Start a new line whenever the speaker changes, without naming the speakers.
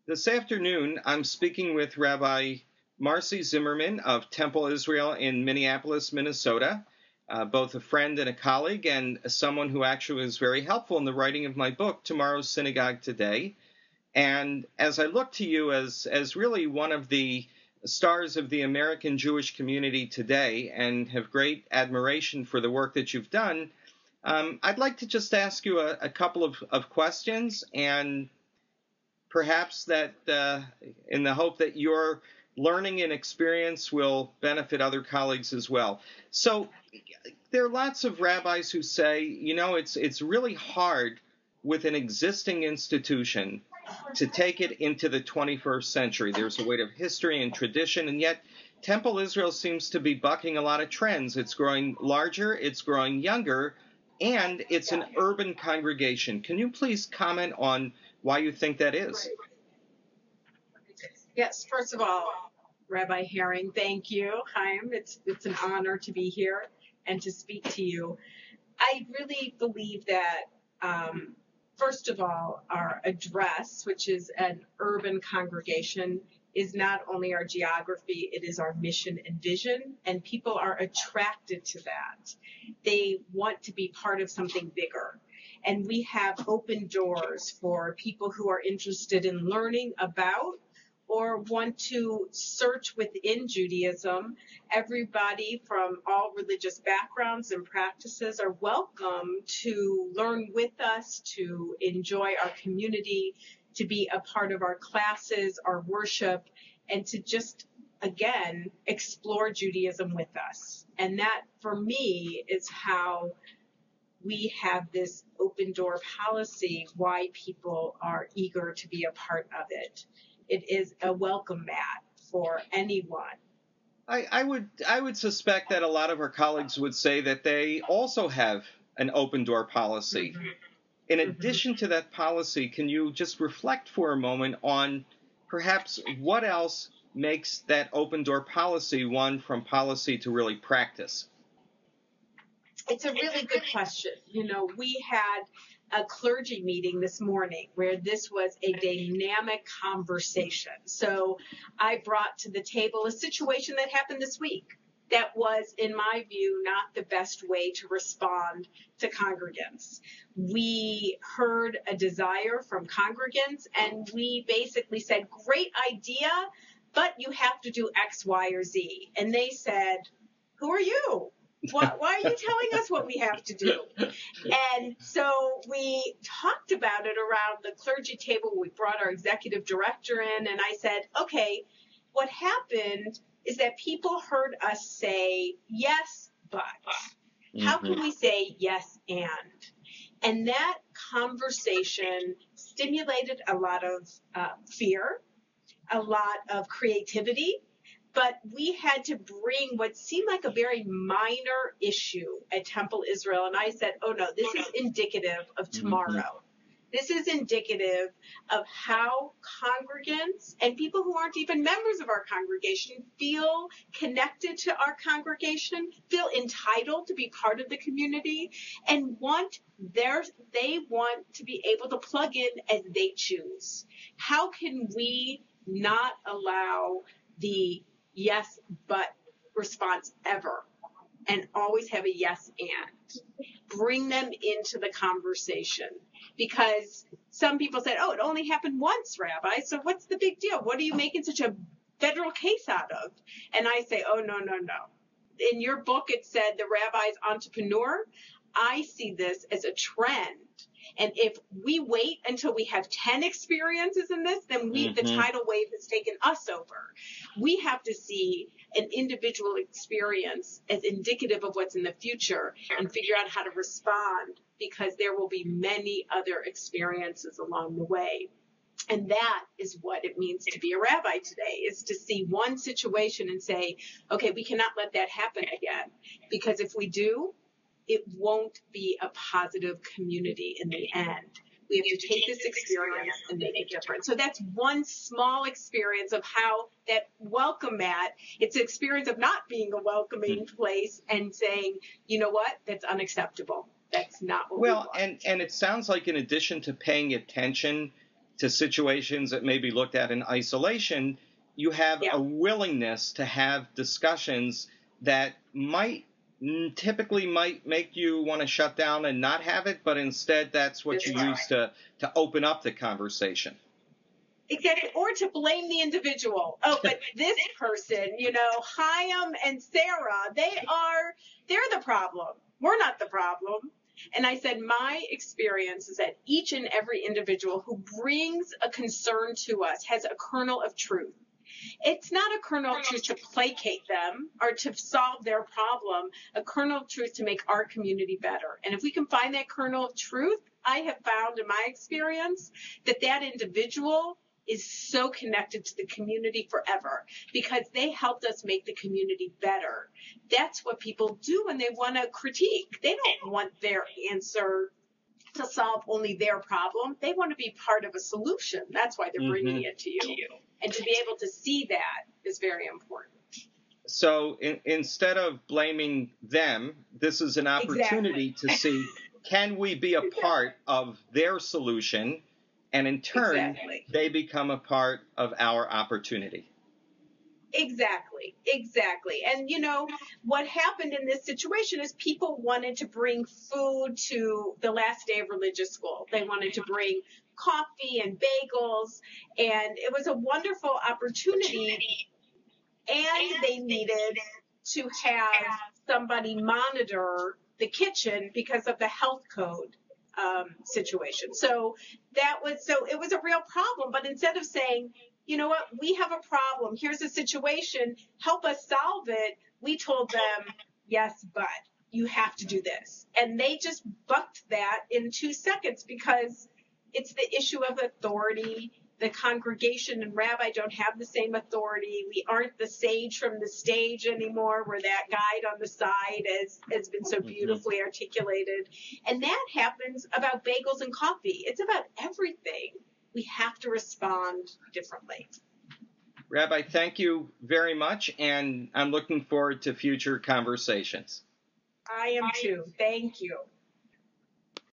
This afternoon, I'm speaking with Rabbi Marcia Zimmerman of Temple Israel in Minneapolis, Minnesota, both a friend and a colleague, and someone who actually was very helpful in the writing of my book, Tomorrow's Synagogue Today. And as I look to you as really one of the stars of the American Jewish community today and have great admiration for the work that you've done, I'd like to just ask you a couple of questions, and perhaps that in the hope that your learning and experience will benefit other colleagues as well. So there are lots of rabbis who say, it's really hard with an existing institution to take it into the 21st century. There's a weight of history and tradition, and yet Temple Israel seems to be bucking a lot of trends. It's growing larger, it's growing younger, and it's an urban congregation. Can you please comment on why you think that is?
Yes, first of all, Rabbi Herring, thank you. Chaim, it's an honor to be here and to speak to you. I really believe that, first of all, our address, which is an urban congregation, is not only our geography, it is our mission and vision, and people are attracted to that. They want to be part of something bigger. And we have open doors for people who are interested in learning about or want to search within Judaism. Everybody from all religious backgrounds and practices are welcome to learn with us, to enjoy our community, to be a part of our classes, our worship, and to just, again, explore Judaism with us. And that, for me, is how we have this open door policy, why people are eager to be a part of it. It is a welcome mat for anyone.
I would suspect that a lot of our colleagues would say that they also have an open door policy. Mm-hmm. In addition to that policy, can you just reflect for a moment on perhaps what else makes that open door policy one from policy to really practice?
It's a really good question. We had a clergy meeting this morning where this was a dynamic conversation. So I brought to the table a situation that happened this week that was, in my view, not the best way to respond to congregants. We heard a desire from congregants, and we basically said, great idea, but you have to do X, Y, or Z. And they said, who are you? Why are you telling us what we have to do? And so we talked about it around the clergy table. We brought our executive director in, and I said, okay, what happened is that people heard us say, yes, but. How can we say yes, and? And that conversation stimulated a lot of fear, a lot of creativity. But we had to bring what seemed like a very minor issue at Temple Israel. And I said, oh, no, this is indicative of tomorrow. Mm-hmm. This is indicative of how congregants and people who aren't even members of our congregation feel connected to our congregation, feel entitled to be part of the community, and they want to be able to plug in as they choose. How can we not allow the yes, but response ever, and always have a yes, and bring them into the conversation? Because some people said, oh, it only happened once, Rabbi, so what's the big deal? What are you making such a federal case out of? And I say, oh, no. In your book, it said the rabbi's entrepreneur. I see this as a trend. And if we wait until we have 10 experiences in this, then the tidal wave has taken us over. We have to see an individual experience as indicative of what's in the future and figure out how to respond, because there will be many other experiences along the way. And that is what it means to be a rabbi today, is to see one situation and say, okay, we cannot let that happen again, because if we do, it won't be a positive community in the end. We have to take this experience and make it different. So that's one small experience of how that welcome mat, it's an experience of not being a welcoming place and saying, you know what, that's unacceptable. That's not what we want.
And it sounds like in addition to paying attention to situations that may be looked at in isolation, you have a willingness to have discussions that typically might make you want to shut down and not have it, but instead that's what you use to open up the conversation.
Exactly. Or to blame the individual. Oh, but this person, Chaim and Sarah, they're the problem. We're not the problem. And I said, my experience is that each and every individual who brings a concern to us has a kernel of truth. It's not a kernel of truth to placate them or to solve their problem, a kernel of truth to make our community better. And if we can find that kernel of truth, I have found in my experience that individual is so connected to the community forever because they helped us make the community better. That's what people do when they want to critique. They don't want their answer to solve only their problem. They want to be part of a solution. That's why they're bringing it to you. And to be able to see that is very important.
So instead of blaming them, this is an opportunity to see, can we be a part of their solution? And in turn, they become a part of our opportunity.
Exactly. And, what happened in this situation is people wanted to bring food to the last day of religious school. They wanted to bring coffee and bagels, and it was a wonderful opportunity. And they needed to have somebody monitor the kitchen because of the health code situation. So it was a real problem. But instead of saying, you know what, we have a problem, here's a situation, help us solve it, we told them, yes, but you have to do this. And they just bucked that in 2 seconds because it's the issue of authority. The congregation and rabbi don't have the same authority. We aren't the sage from the stage anymore, where that guide on the side has been so beautifully articulated. And that happens about bagels and coffee. It's about everything. We have to respond differently.
Rabbi, thank you very much, and I'm looking forward to future conversations.
I am too. Thank you.